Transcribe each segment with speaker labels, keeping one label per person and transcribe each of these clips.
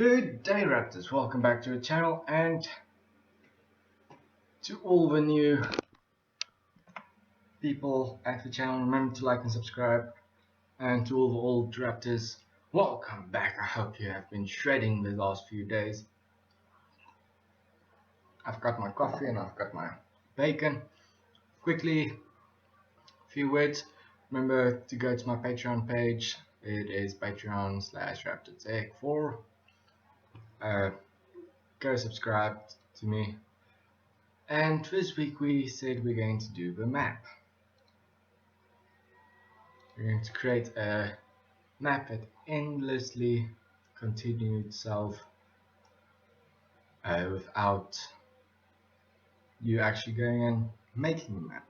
Speaker 1: Good day, Raptors. Welcome back to the channel, and to all the new people at the channel, remember to like and subscribe. And to all the old Raptors, welcome back. I hope you have been shredding the last few days. I've got my coffee and I've got my bacon. Quickly, a few words. Remember to go to my Patreon page. It is patreon.com/RaptorTech4. Go subscribe to me. And this week we said we're going to do the map. We're going to create a map that endlessly continues itself without you actually going and making the map,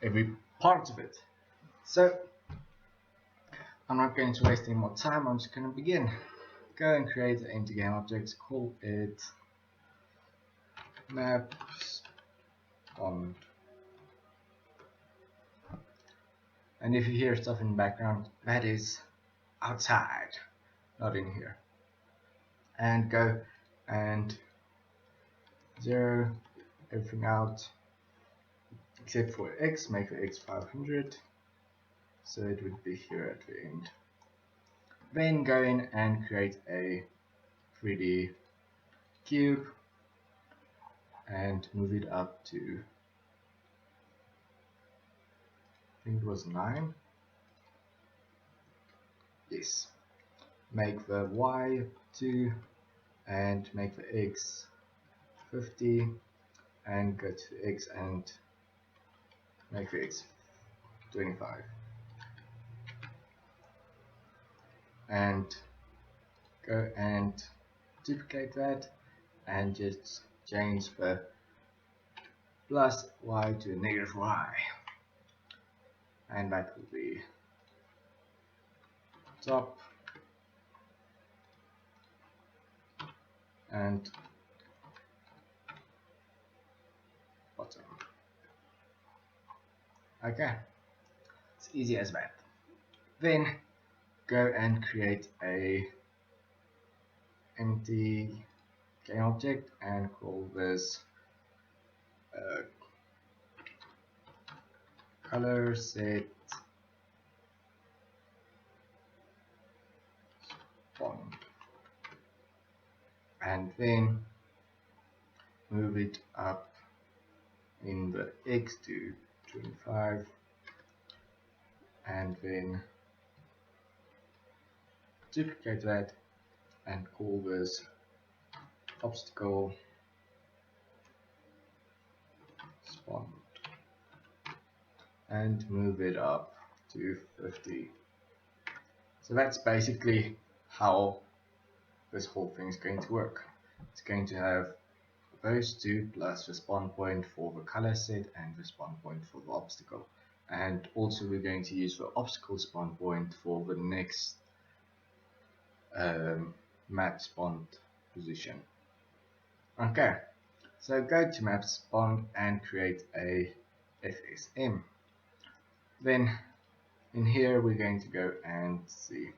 Speaker 1: every part of it. So I'm not going to waste any more time. I'm just going to begin. Go and create an empty game object, call it map spawn. And if you hear stuff in the background, that is outside, not in here. And go and zero everything out except for x, make the x 500, so it would be here at the end. Then go in and create a 3D cube and move it up to, I think it was 9. Yes. Make the y 2 and make the x 50 and go to x and make the x 25 and go and duplicate that and just change the plus y to negative y, and that will be top and bottom. Okay, it's easy as that. Then go and create a empty game object and call this color set spawn, and then move it up in the x to 25 and then duplicate that and call this obstacle spawn and move it up to 50. So that's basically how this whole thing is going to work. It's going to have those two plus the spawn point for the color set and the spawn point for the obstacle, and also we're going to use the obstacle spawn point for the next map spawn position. Okay, so go to map spawn and create a FSM. Then in here we're going to go and see,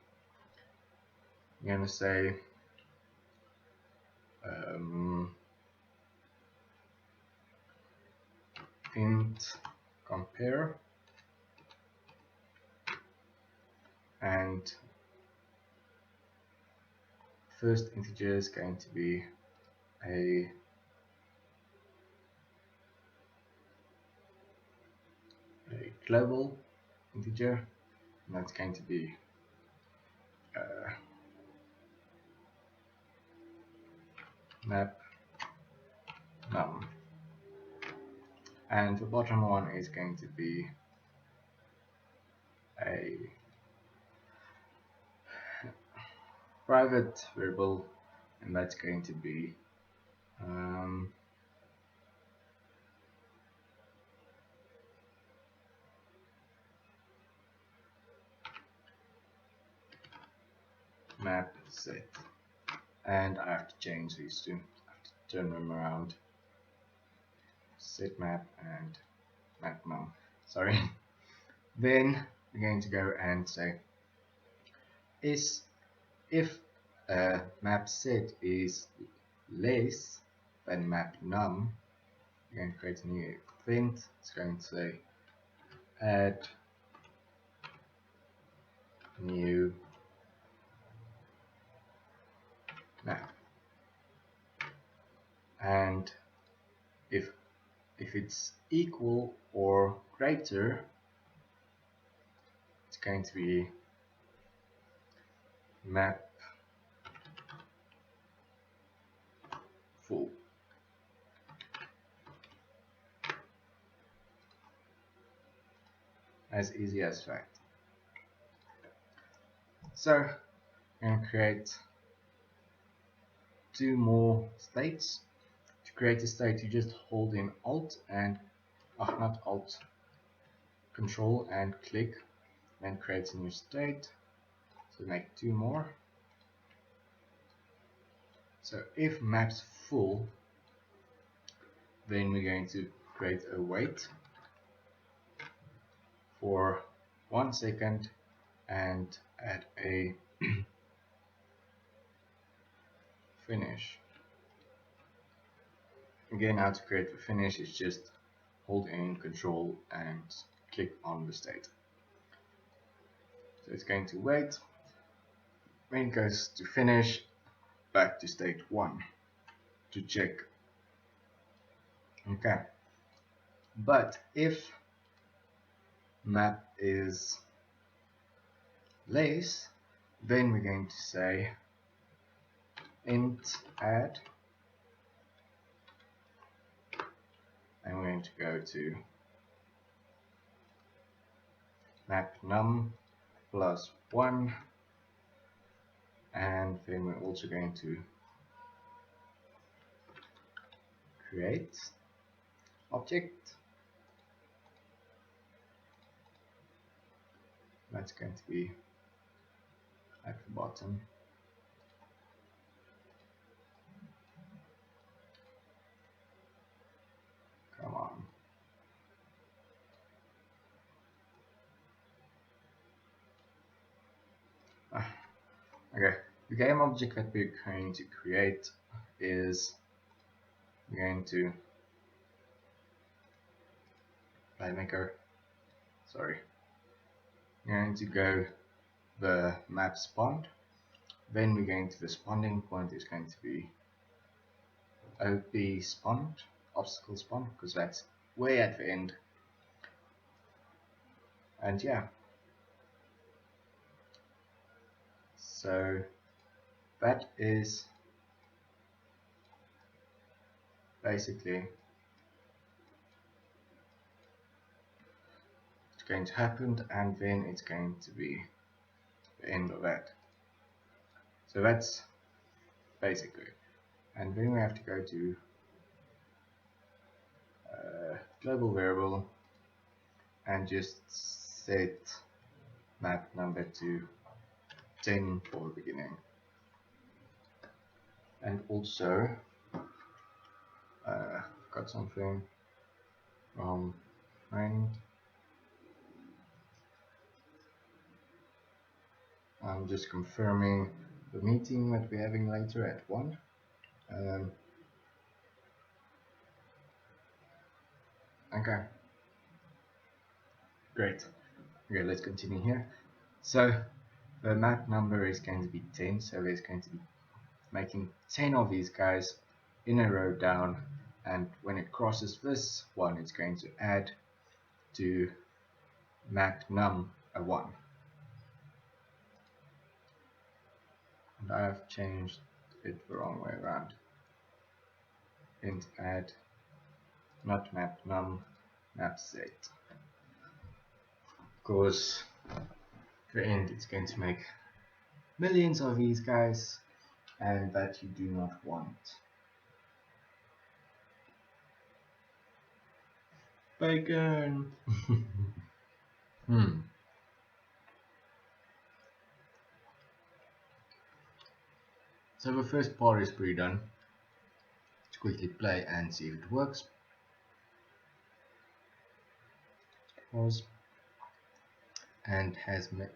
Speaker 1: we're going to say int compare, and first integer is going to be a global integer, and that's going to be map num, and the bottom one is going to be a private variable, and that's going to be map set, and I have to change these two. I have to turn them around. Set map and map num. Sorry. Then we're going to go and say is if map set is less than map num, we're going to create a new event. It's going to say add new map, and if it's equal or greater, it's going to be map full. As easy as that. So I'm going to create 2 more states. To create a state, you just hold in Alt and not Alt, Control and click, then create a new state. So make 2 more. So if map's full, then we're going to create a wait for 1 second and add a finish. Again, how to create a finish is just hold in Control and click on the state. So it's going to wait. When it goes to finish, back to state 1 to check. Okay. But if map is less, then we're going to say int add, and we're going to go to map num plus 1, and then we're also going to create object. That's going to be at the bottom. Come on. Okay, the game object that we're going to create is we're going to playmaker. Sorry. We're going to go the map spawned. Then we're going to the spawning point is going to be OP spawned, obstacle spawn, because that's way at the end. And yeah. So that is basically it's going to happen, and then it's going to be the end of that. So that's basically, and then we have to go to global variable and just set map number to 10 for the beginning. And also got something from friend. I'm just confirming the meeting that we're having later at 1. Okay, great. Okay, let's continue here. So the map number is going to be 10, so there's going to be making 10 of these guys in a row down, and when it crosses this one, it's going to add to map num a 1. And I have changed it the wrong way around. Int add, not map num, map set. Because the end it's going to make millions of these guys, and that you do not want. Bacon! So the first part is pretty done. Let's quickly play and see if it works. Pause. And has met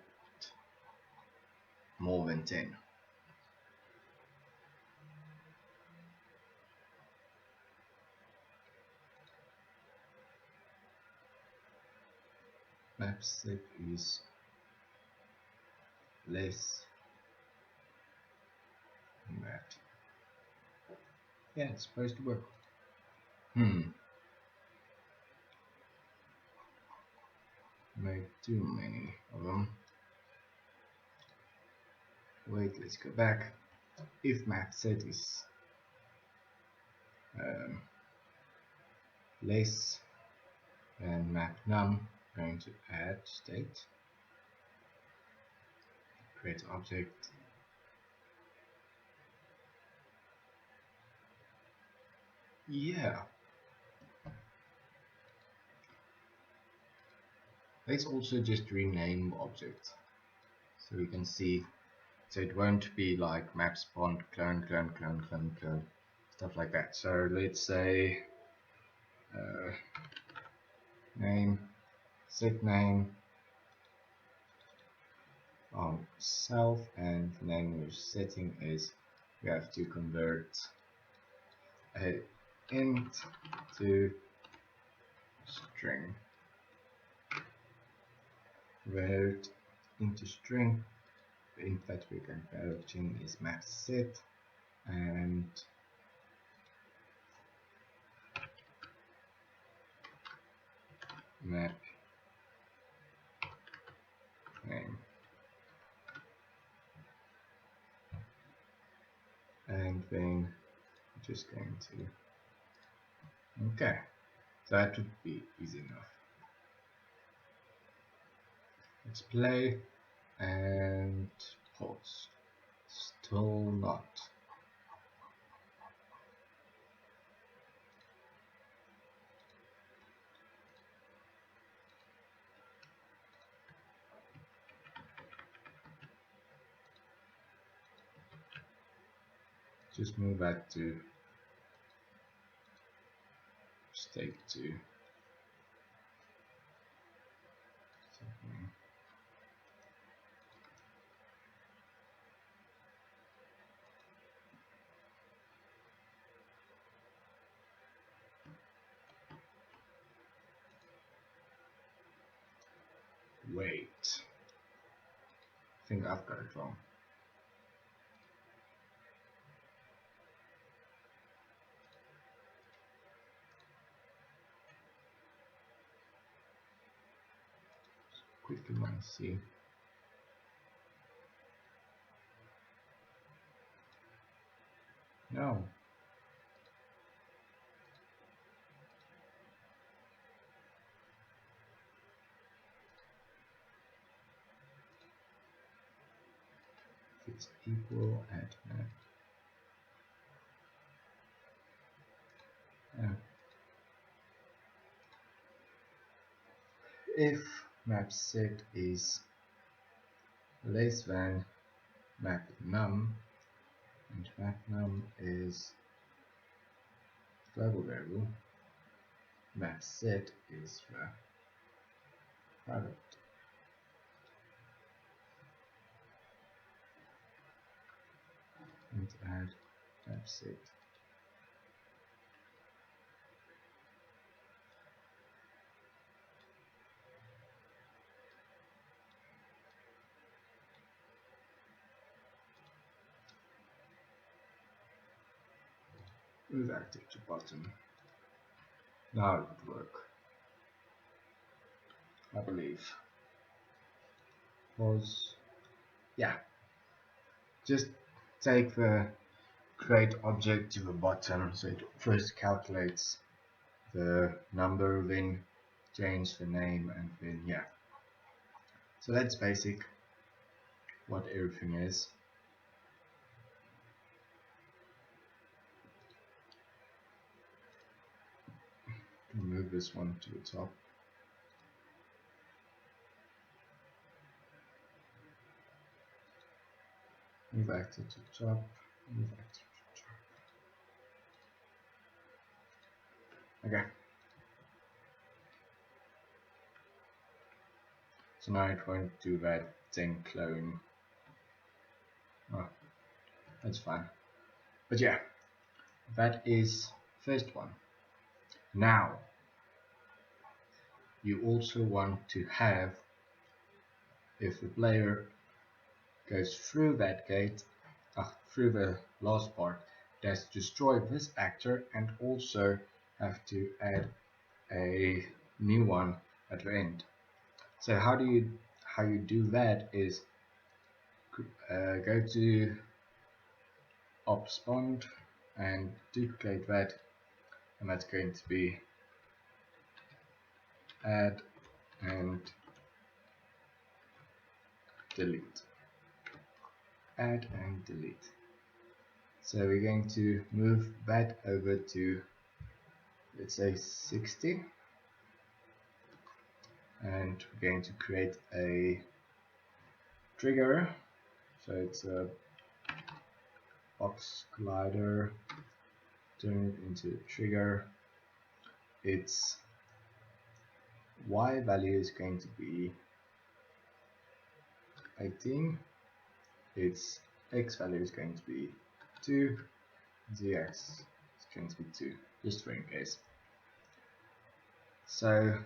Speaker 1: more than 10. map set is less than that. Yeah, it's supposed to work. Made too many of them. Wait, let's go back. If map set is less than map num, going to add state, create object. Yeah. Let's also just rename object so we can see, so it won't be like map spawn clone clone clone clone clone stuff like that. So let's say name, set name on self, and the name we're setting is, we have to convert a int to string. Convert into string. The int that we're converting is map set, and map name. And then just going to, okay, so that would be easy enough. Let's play and pause. Still not. Just move back to state 2. Wait, I think I've got it wrong. Quickly might see. No. It's equal at map. If map set is less than map num, and map num is global variable, map set is the product. And add map set. Move active to bottom. Now it would work, I believe. Was, yeah, just take the create object to the bottom, so it first calculates the number, then change the name, and then yeah. So that's basic what everything is. Move this one to the top. Move active to the top. Move active to the top. Okay. So now it won't do that thing clone. Oh, that's fine. But yeah, that is first one. Now you also want to have, if the player goes through that gate, through the last part, it has to destroy this actor and also have to add a new one at the end. So how you do that is go to ops bond and duplicate that, and that's going to be add and delete. Add and delete. So we're going to move that over to, let's say, 60, and we're going to create a trigger. So it's a box collider, turn it into a trigger. Its Y value is going to be 18, its X value is going to be 2, the X is going to be 2, just for in case. So,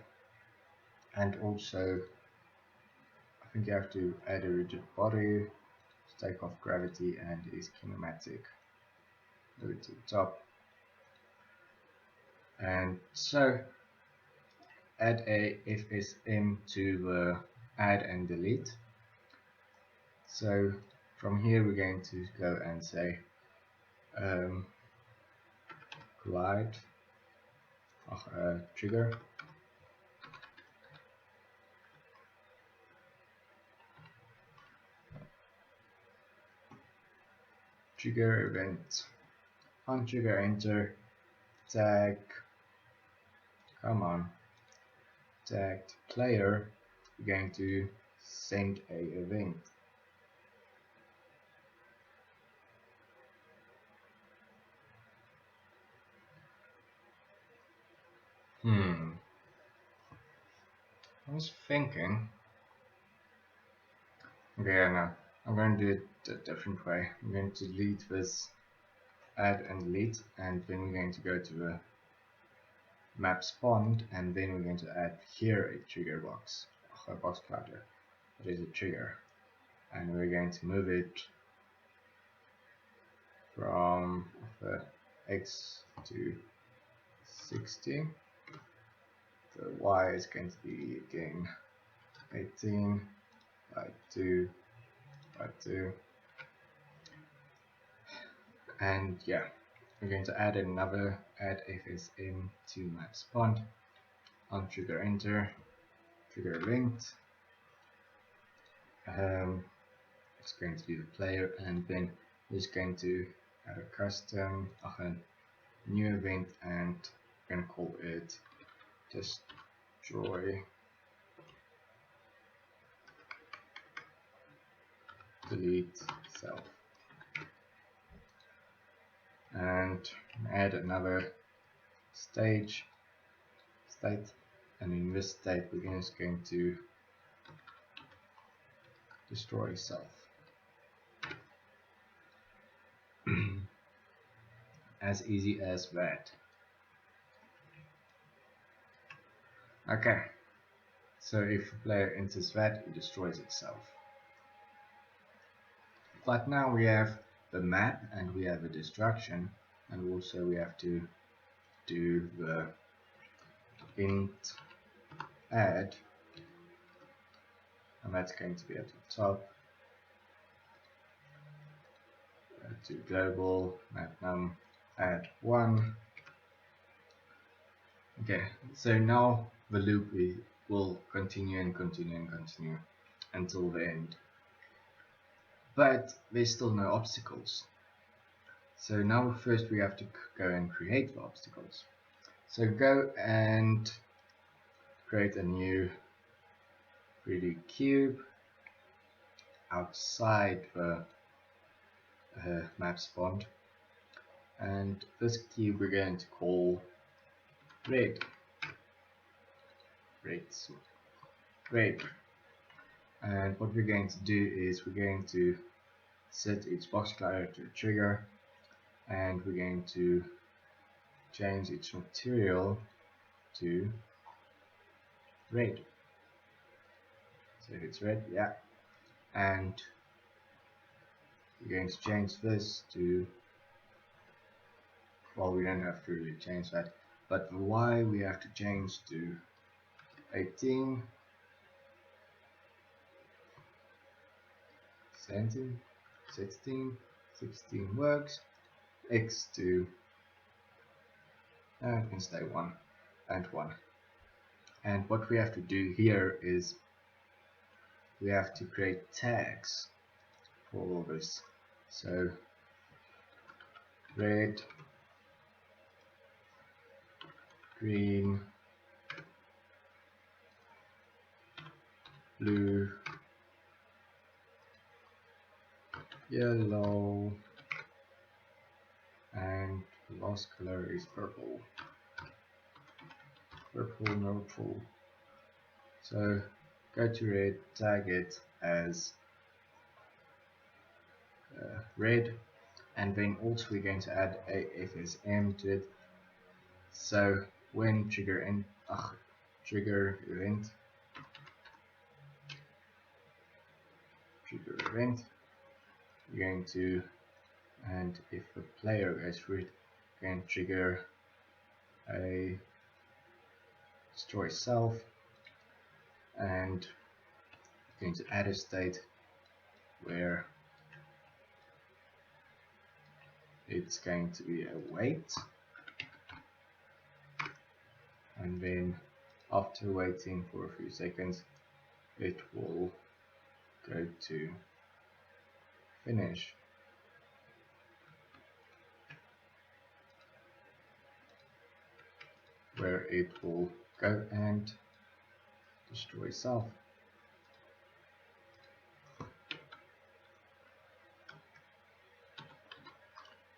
Speaker 1: and also I think you have to add a rigid body, take off gravity, and is kinematic. Move it to the top. And so add a FSM to the add and delete. So from here we're going to go and say collide trigger event on trigger enter tag, come on, tagged player. We're going to send a event. I was thinking, okay, no, I'm going to do it a different way. I'm going to delete this add and delete, and then we're going to go to the map spawned, and then we're going to add here a trigger box, a box collider. That is a trigger, and we're going to move it from the X to 60. The Y is going to be again 18 by 2 by 2, and yeah, we're going to add another add FSM to map spawned on trigger enter, trigger linked. It's going to be the player, and then we're just going to add a custom a new event, and we're going to call it destroy delete self, and add another state, and in this state we're just going to destroy self. As easy as that. Okay, so if the player enters that, it destroys itself. But now we have the map, and we have a destruction, and also we have to do the int add, and that's going to be at the top. To global map num add 1. Okay, so now the loop will continue and continue and continue until the end. But there's still no obstacles. So now first we have to go and create the obstacles. So go and create a new 3D cube outside the map spawned, and this cube we're going to call red. And what we're going to do is we're going to set its box collider to a trigger, and we're going to change its material to red. So if it's red, yeah. And we're going to change this to, well, we don't have to really change that, but the Y we have to change to 18, 17, 16, 16 works, X to, it can stay 1 and 1. And what we have to do here is we have to create tags for all this. So red, green, blue, yellow, and the last color is purple. Purple, purple. So go to red, tag it as red, and then also we're going to add a FSM to it. So when trigger event, trigger event, you're going to, and if the player goes through it, you can trigger a destroy self, and you're going to add a state where it's going to be a wait, and then after waiting for a few seconds it will go to finish, where it will go and destroy self.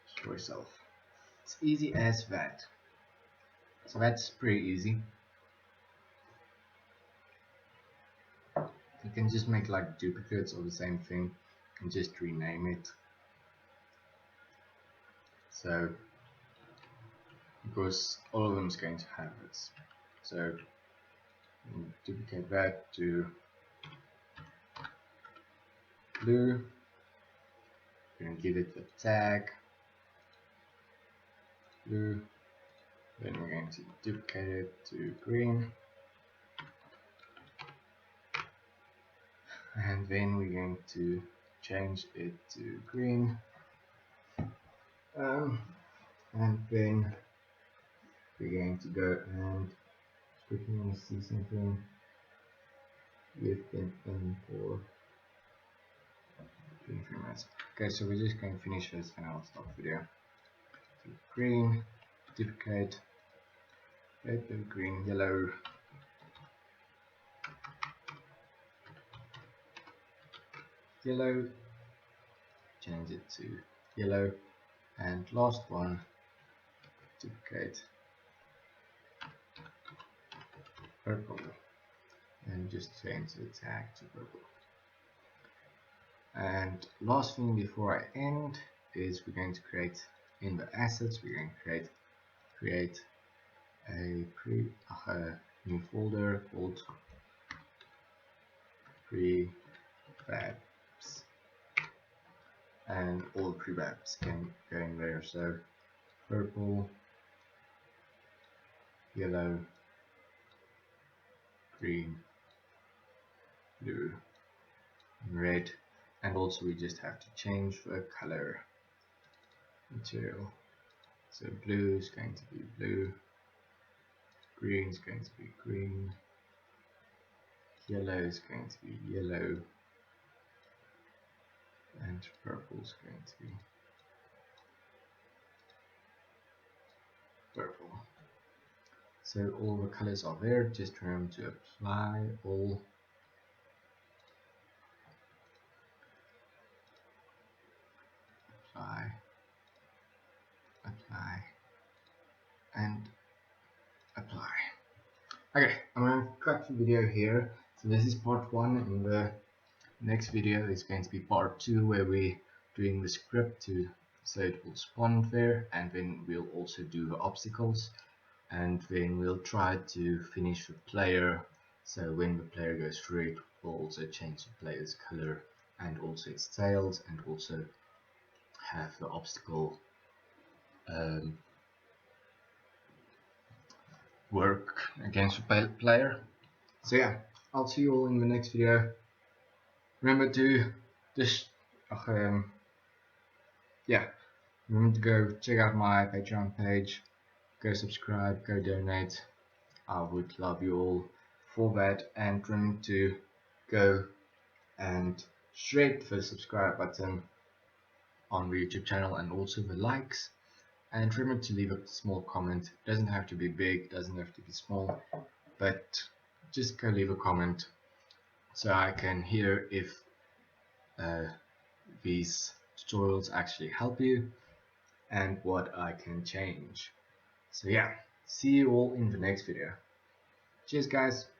Speaker 1: Destroy self. It's easy as that. So that's pretty easy. You can just make like duplicates of the same thing and just rename it. So because all of them is going to have this. So duplicate that to blue. We're going to give it the tag blue. Then we're going to duplicate it to green. And then we're going to change it to green. And then we're going to go and quickly want to see something with an N for 23 minutes. Okay, so we're just going to finish this and I'll stop video. So green, duplicate, red, blue, green, yellow, yellow, change it to yellow, and last one, duplicate, purple, and just change the tag to purple. And last thing before I end is we're going to create in the assets, we're going to create a new folder called prefabs, and all the prefabs can go in there. So purple, yellow, green, blue, and red, and also we just have to change the color material. So blue is going to be blue, green is going to be green, yellow is going to be yellow, and purple is going to be purple. So all the colors are there, just remember to apply all. Apply, and apply. Okay, I'm going to cut the video here. So this is part 1, and the next video is going to be part 2, where we're doing the script so it will spawn there, and then we'll also do the obstacles, and then we'll try to finish the player So when the player goes through it, will also change the player's color and also its tails, and also have the obstacle work against the player. So yeah, I'll see you all in the next video. Remember to just yeah, remember to go check out my Patreon page, go subscribe, go donate. I would love you all for that, and remember to go and shred the subscribe button on the YouTube channel and also the likes. And remember to leave a small comment. It doesn't have to be big, doesn't have to be small, but just go leave a comment so I can hear if these tutorials actually help you and what I can change. So yeah, see you all in the next video. Cheers guys.